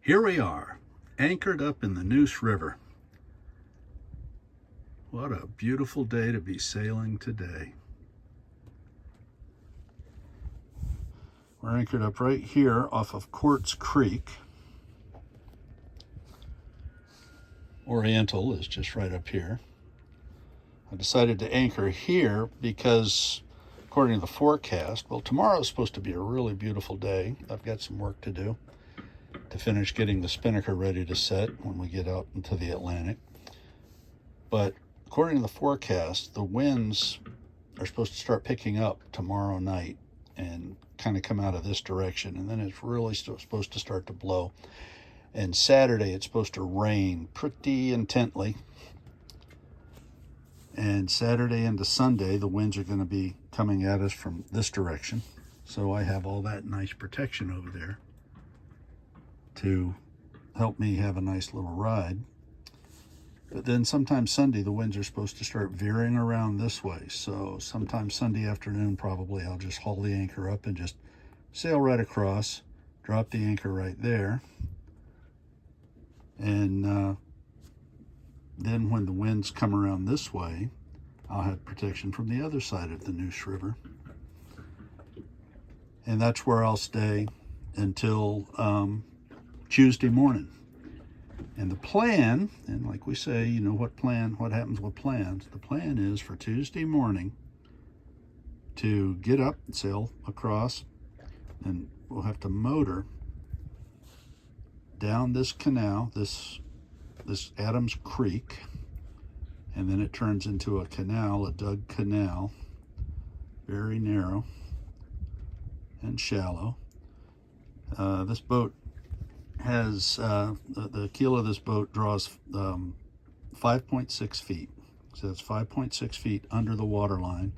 Here we are, anchored up in the Neuse River. What a beautiful day to be sailing today. We're anchored up right here off of Quartz Creek. Oriental is just right up here. I decided to anchor here because, according to the forecast, well, tomorrow is supposed to be a really beautiful day. I've got some work to do to finish getting the spinnaker ready to set when we get out into the Atlantic. But according to the forecast, the winds are supposed to start picking up tomorrow night and kind of come out of this direction, and then it's really supposed to start to blow. And Saturday it's supposed to rain pretty intently, and Saturday into Sunday the winds are going to be coming at us from this direction, so I have all that nice protection over there to help me have a nice little ride. But then sometime Sunday, the winds are supposed to start veering around this way. So sometime Sunday afternoon, probably, I'll just haul the anchor up and just sail right across, drop the anchor right there. And then when the winds come around this way, I'll have protection from the other side of the Neuse River. And that's where I'll stay until Tuesday morning. And the plan, and like we say, you know what happens with plans. The plan is for Tuesday morning to get up and sail across, and we'll have to motor down this canal, this Adams Creek, and then it turns into a canal, a dug canal, very narrow and shallow. This boat has, the keel of this boat draws 5.6 feet. So it's 5.6 feet under the water line.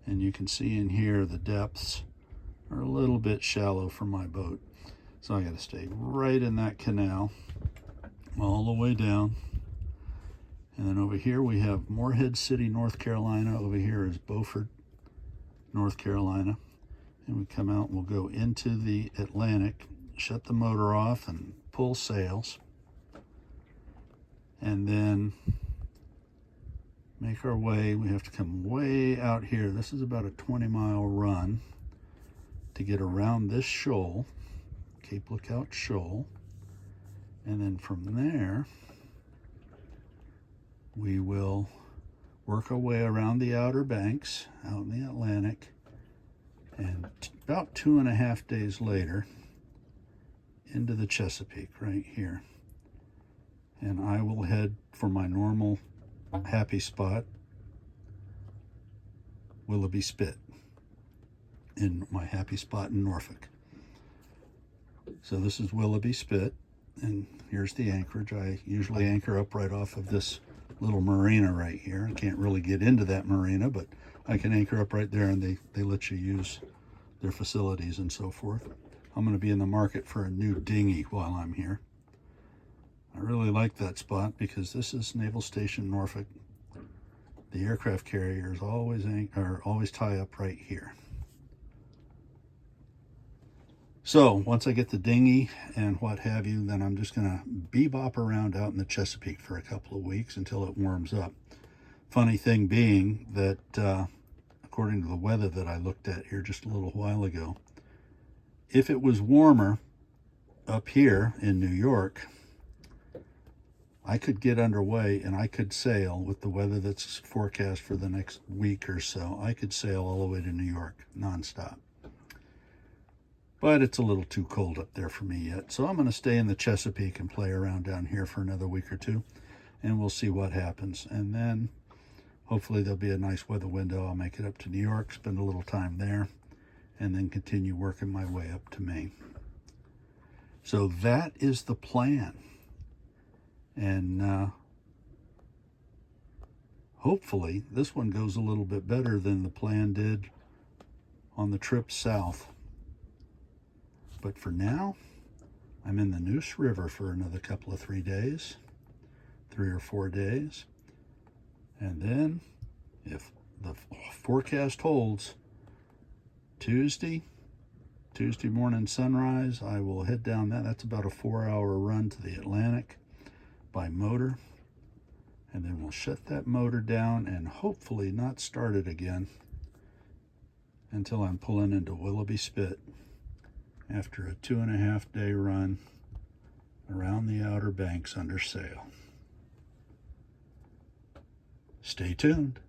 And you can see in here the depths are a little bit shallow for my boat. So I got to stay right in that canal all the way down. And then over here we have Morehead City, North Carolina. Over here is Beaufort, North Carolina. And we come out and we'll go into the Atlantic, shut the motor off and pull sails, and then make our way. We have to come way out here. This is about a 20-mile run to get around this shoal, Cape Lookout Shoal, and then from there we will work our way around the Outer Banks out in the Atlantic, and about 2.5 days later into the Chesapeake right here. And I will head for my normal happy spot, Willoughby Spit, in my happy spot in Norfolk. So this is Willoughby Spit, and here's the anchorage. I usually anchor up right off of this little marina right here. I can't really get into that marina, but I can anchor up right there, and they let you use their facilities and so forth. I'm going to be in the market for a new dinghy while I'm here. I really like that spot because this is Naval Station Norfolk. The aircraft carriers always tie up right here. So once I get the dinghy and what have you, then I'm just going to bebop around out in the Chesapeake for a couple of weeks until it warms up. Funny thing being that according to the weather that I looked at here just a little while ago, if it was warmer up here in New York, I could get underway and I could sail with the weather that's forecast for the next week or so. I could sail all the way to New York nonstop. But it's a little too cold up there for me yet. So I'm going to stay in the Chesapeake and play around down here for another week or two, and we'll see what happens. And then hopefully there'll be a nice weather window. I'll make it up to New York, spend a little time there, and then continue working my way up to Maine. So that is the plan. And hopefully this one goes a little bit better than the plan did on the trip south. But for now, I'm in the Neuse River for another couple of 3 days, 3 or 4 days. And then, if the forecast holds, Tuesday Tuesday morning sunrise, I will head down that. That's about a 4-hour run to the Atlantic by motor. And then we'll shut that motor down and hopefully not start it again until I'm pulling into Willoughby Spit after a 2.5-day run around the Outer Banks under sail. Stay tuned.